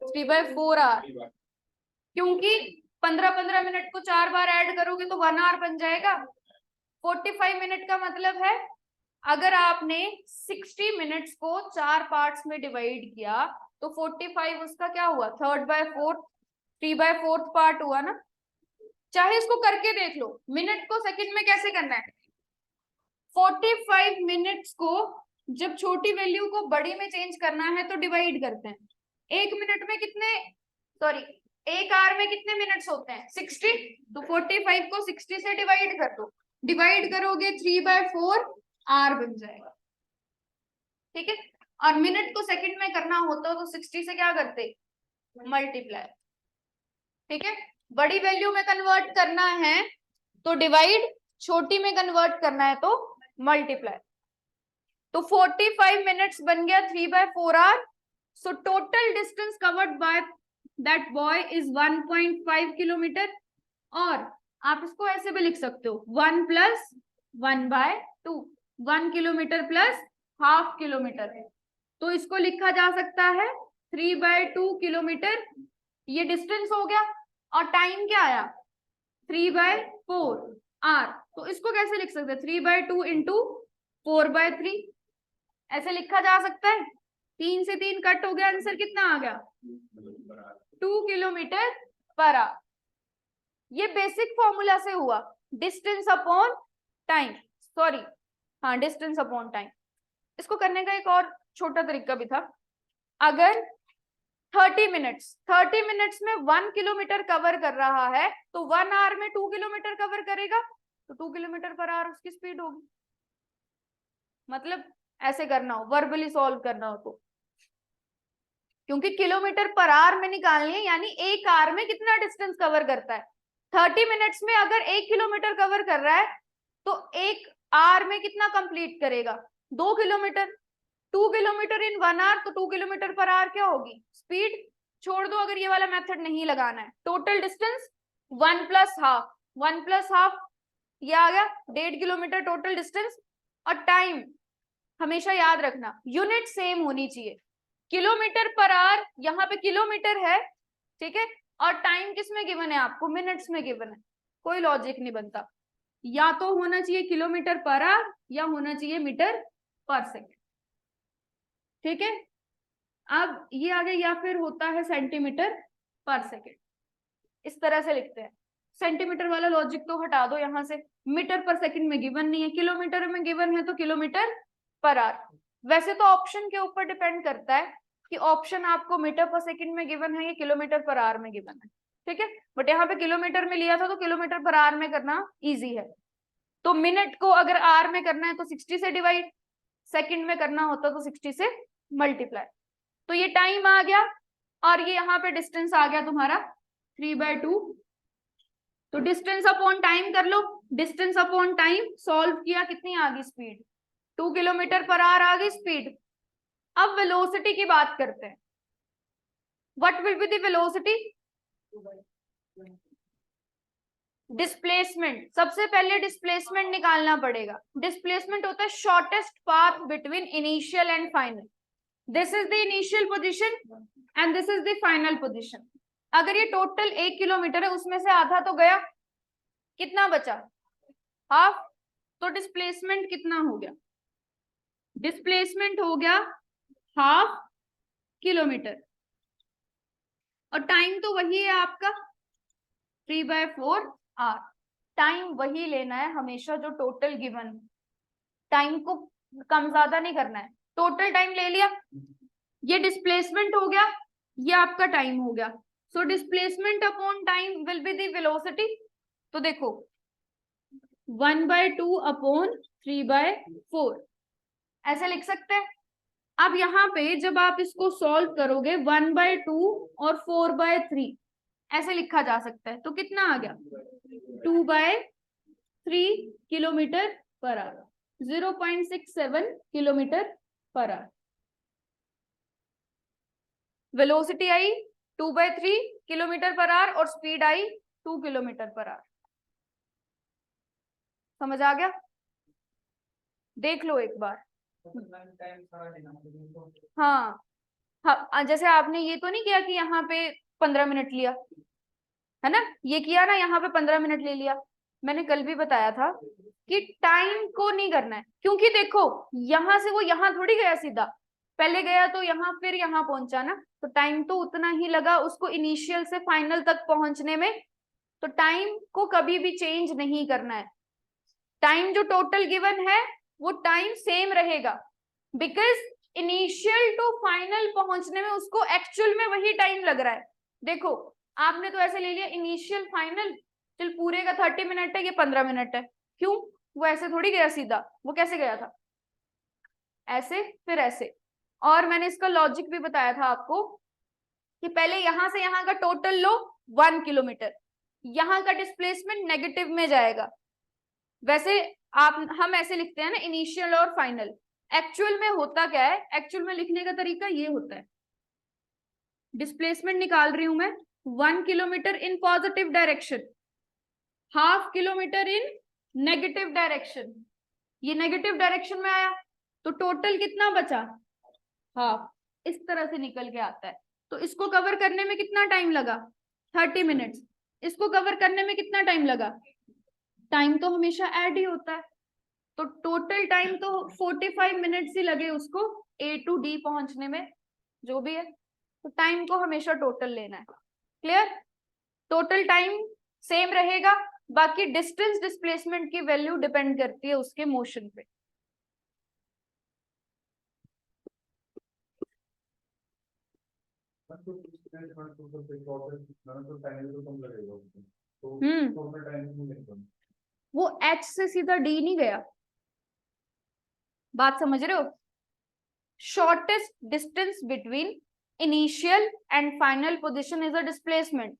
3/4 आवर, क्योंकि 15-15 मिनट को 4 बार ऐड करोगे तो 1 आवर बन जाएगा। 45 मिनट का मतलब है अगर आपने 60 मिनट्स को 4 पार्ट्स में डिवाइड किया तो 45 उसका क्या हुआ, 3/4, 3/4 पार्ट हुआ ना। चाहे इसको करके देख लो, मिनट को सेकंड में कैसे करना है। 45 मिनट्स को जब छोटी वैल्यू को बड़ी में चेंज करना है तो डिवाइड करते हैं। एक मिनट में कितने, सॉरी एक आवर में कितने मिनट्स होते हैं, 60। तो 45 को 60 से डिवाइड कर दो, डिवाइड करोगे 3/4 आवर बन जाएगा, ठीक है। और मिनट को सेकंड में करना होता तो 60 से क्या करते, मल्टीप्लाई, ठीक है। बड़ी वैल्यू में कन्वर्ट करना है तो डिवाइड, छोटी में कन्वर्ट करना है तो मल्टीप्लाई। तो 45 मिनट्स बन गया 3/4 hour. So total distance covered by that boy is 1.5 kilometre. और आप इसको ऐसे भी लिख सकते हो 1 + 1/2, 1 किलोमीटर प्लस हाफ किलोमीटर है, तो इसको लिखा जा सकता है 3/2 किलोमीटर। ये डिस्टेंस हो गया और टाइम क्या आया 3/4 आवर। तो इसको कैसे लिख सकते हैं, 3/2 इंटू 4/3 ऐसे लिखा जा सकता है। 3 से 3 कट हो गया, आंसर कितना आ गया 2 किलोमीटर पर आवर। ये बेसिक फॉर्मूला से हुआ, डिस्टेंस अपॉन टाइम, सॉरी हाँ डिस्टेंस अपॉन टाइम। इसको करने का एक और छोटा तरीका भी था। अगर 30 मिनट्स में 1 किलोमीटर कवर कर रहा है तो 1 आवर में 2 किलोमीटर कवर करेगा, तो 2 किलोमीटर पर आवर उसकी स्पीड होगी। मतलब ऐसे करना हो, वर्बली सॉल्व करना हो तो, क्योंकि किलोमीटर पर आवर में निकालनी है, यानी एक आवर में कितना डिस्टेंस कवर करता है। 30 मिनट्स में अगर 1 किलोमीटर कवर कर रहा है तो 1 आवर में कितना कंप्लीट करेगा, 2 किलोमीटर। 2 किलोमीटर इन 1 आवर, तो 2 किलोमीटर पर आवर क्या होगी स्पीड। छोड़ दो अगर ये वाला मेथड नहीं लगाना है। टोटल डिस्टेंस 1 + हाफ, 1 + हाफ ये आ गया 1.5 किलोमीटर टोटल डिस्टेंस। और टाइम हमेशा याद रखना यूनिट सेम होनी चाहिए, किलोमीटर पर आवर, यहाँ पे किलोमीटर है, ठीक है। और टाइम किस में गिवन है आपको, मिनट्स में गिवन है। कोई लॉजिक नहीं बनता, या तो होना चाहिए किलोमीटर पर आवर या होना चाहिए मीटर पर सेकेंड, ठीक है। अब ये आ गया, या फिर होता है सेंटीमीटर पर सेकेंड, इस तरह से लिखते हैं। सेंटीमीटर वाला लॉजिक तो हटा दो यहाँ से, मीटर पर सेकंड में गिवन नहीं है, किलोमीटर में गिवन है तो किलोमीटर पर आवर। वैसे तो ऑप्शन के ऊपर डिपेंड करता है कि ऑप्शन आपको मीटर पर सेकंड में गिवन है या किलोमीटर पर आवर में गिवन है, ठीक है। बट यहाँ पे किलोमीटर में लिया था तो किलोमीटर पर आवर में करना इजी है। तो मिनट को अगर आवर में करना है तो 60 से डिवाइड, सेकंड में करना होता तो 60 से मल्टीप्लाई। तो ये टाइम आ गया और ये यहाँ पे डिस्टेंस आ गया तुम्हारा 3/2। तो डिस्टेंस अपॉन टाइम कर लो, डिस्टेंस अपॉन टाइम सॉल्व किया, कितनी आ गई स्पीड, 2 किलोमीटर पर आवर आ गई स्पीड। अब वेलोसिटी की बात करते हैं। What will be the velocity, displacement. सबसे पहले डिस्प्लेसमेंट निकालना पड़ेगा। डिस्प्लेसमेंट होता है shortest path between initial and final. This is the initial position and this is the final position. अगर ये टोटल 1 किलोमीटर है, उसमें से आधा तो गया, कितना बचा, हाफ। तो डिस्प्लेसमेंट कितना हो गया, डिस्प्लेसमेंट हो गया हाफ किलोमीटर। और टाइम तो वही है आपका 3/4 आवर। टाइम वही लेना है हमेशा जो टोटल गिवन, टाइम को कम ज्यादा नहीं करना है। टोटल टाइम ले लिया, ये डिस्प्लेसमेंट हो गया, ये आपका टाइम हो गया। So displacement upon time will be the velocity. तो देखो 1/2 अपॉन 3/4 ऐसे लिख सकते हैं। अब यहाँ पे जब आप इसको सॉल्व करोगे 1/2 और 4/3 ऐसे लिखा जा सकता है, तो कितना आ गया 2/3 kilometre per hour, 0.67 kilometre per hour. Velocity आई 2/3 किलोमीटर पर आवर और स्पीड आई 2 किलोमीटर पर आवर। समझ आ गया, देख लो एक बार। हाँ हाँ, जैसे आपने ये तो नहीं किया कि यहाँ पे 15 मिनट लिया है ना, ये किया ना, यहाँ पे 15 मिनट ले लिया। मैंने कल भी बताया था कि टाइम को नहीं करना है, क्योंकि देखो यहां से वो यहाँ थोड़ी गया सीधा, पहले गया तो यहाँ फिर यहाँ पहुंचा ना, तो टाइम तो उतना ही लगा उसको इनिशियल से फाइनल तक पहुंचने में। तो टाइम को कभी भी चेंज नहीं करना है। टाइम जो टोटल गिवन है वो टाइम सेम रहेगा, बिकॉज इनिशियल टू फाइनल पहुंचने में उसको एक्चुअल में वही टाइम लग रहा है। देखो आपने तो ऐसे ले लिया इनिशियल फाइनल, चल पूरे का 30 मिनट है, ये 15 मिनट है, क्यों? वो ऐसे थोड़ी गया सीधा, वो कैसे गया था, ऐसे फिर ऐसे। और मैंने इसका लॉजिक भी बताया था आपको कि पहले यहां से यहां का टोटल लो 1 किलोमीटर, यहां का डिस्प्लेसमेंट नेगेटिव में जाएगा। वैसे आप हम ऐसे लिखते हैं ना इनिशियल और फाइनल, एक्चुअल में होता क्या है, एक्चुअल में लिखने का तरीका ये होता है, डिस्प्लेसमेंट निकाल रही हूं मैं 1 kilometre in positive direction, half kilometre in negative direction, ये नेगेटिव डायरेक्शन में आया तो टोटल कितना बचा, हाफ। इस तरह से निकल के आता है। तो इसको कवर करने में कितना टाइम लगा, 30 मिनट्स। इसको कवर करने में कितना टाइम लगा, टाइम तो हमेशा ऐड ही होता है, तो टोटल टाइम तो 45 मिनट्स ही लगे उसको A to D पहुंचने में, जो भी है। तो टाइम को हमेशा टोटल लेना है। क्लियर? टोटल टाइम सेम रहेगा, बाकी डिस्टेंस डिस्प्लेसमेंट की वैल्यू डिपेंड करती है उसके मोशन पे। वो H से सीधा D नहीं गया, बात समझ रहे हो? Shortest distance between initial and final position is a displacement.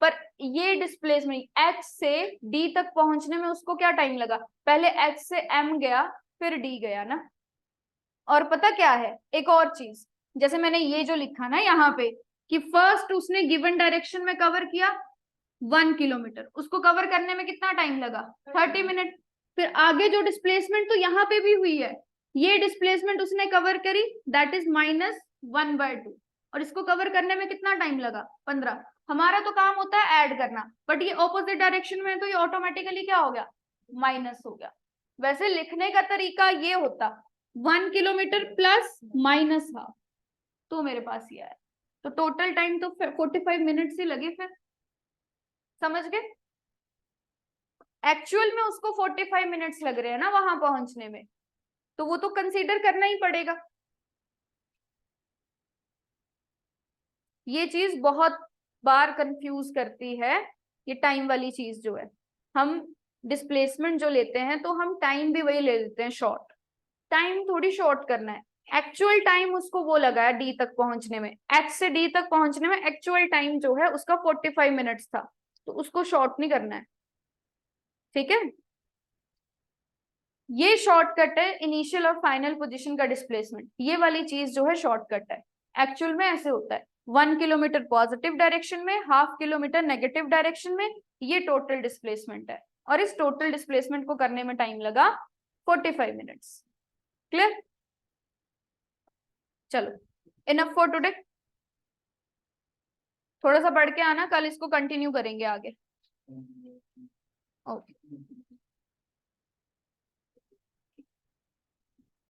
पर ये डिस्प्लेसमेंट H से D तक पहुंचने में उसको क्या टाइम लगा, पहले H से M गया फिर D गया ना। और पता क्या है एक और चीज, जैसे मैंने ये जो लिखा ना यहाँ पे कि फर्स्ट उसने गिवन डायरेक्शन में कवर किया 1 किलोमीटर, उसको कवर करने में कितना टाइम लगा, 30 मिनट। फिर आगे जो डिस्प्लेसमेंट तो यहाँ पे भी हुई है, ये डिस्प्लेसमेंट उसने कवर करी, दैट इज -1/2, और इसको कवर करने में कितना टाइम लगा, 15। हमारा तो काम होता है ऐड करना, बट ये ऑपोजिट डायरेक्शन में तो ये ऑटोमेटिकली क्या हो गया, माइनस हो गया। वैसे लिखने का तरीका ये होता 1 किलोमीटर प्लस माइनस हाफ, तो मेरे पास ये आया। तो टोटल टाइम तो 45 मिनट्स ही लगे। फिर समझ गए, एक्चुअल में उसको 45 मिनट्स लग रहे हैं ना वहां पहुंचने में, तो वो तो कंसीडर करना ही पड़ेगा। ये चीज बहुत बार कंफ्यूज करती है, ये टाइम वाली चीज जो है, हम डिस्प्लेसमेंट जो लेते हैं तो हम टाइम भी वही ले लेते हैं शॉर्ट, टाइम थोड़ी शॉर्ट करना है। एक्चुअल टाइम उसको वो लगा है डी तक पहुंचने में, H से D तक पहुंचने में एक्चुअल टाइम जो है उसका 45 मिनट्स था, तो उसको शॉर्ट नहीं करना है। ठीक है, ये शॉर्टकट है इनिशियल और फाइनल पोजीशन का डिस्प्लेसमेंट, ये वाली चीज जो है शॉर्टकट है। एक्चुअल में ऐसे होता है 1 किलोमीटर पॉजिटिव डायरेक्शन में, हाफ किलोमीटर नेगेटिव डायरेक्शन में, ये टोटल डिस्प्लेसमेंट है। और इस टोटल डिस्प्लेसमेंट को करने में टाइम लगा 45 मिनट्स। क्लियर? चलो, इनफ फॉर टुडे। थोड़ा सा पढ़ के आना, कल इसको कंटिन्यू करेंगे आगे। ओके।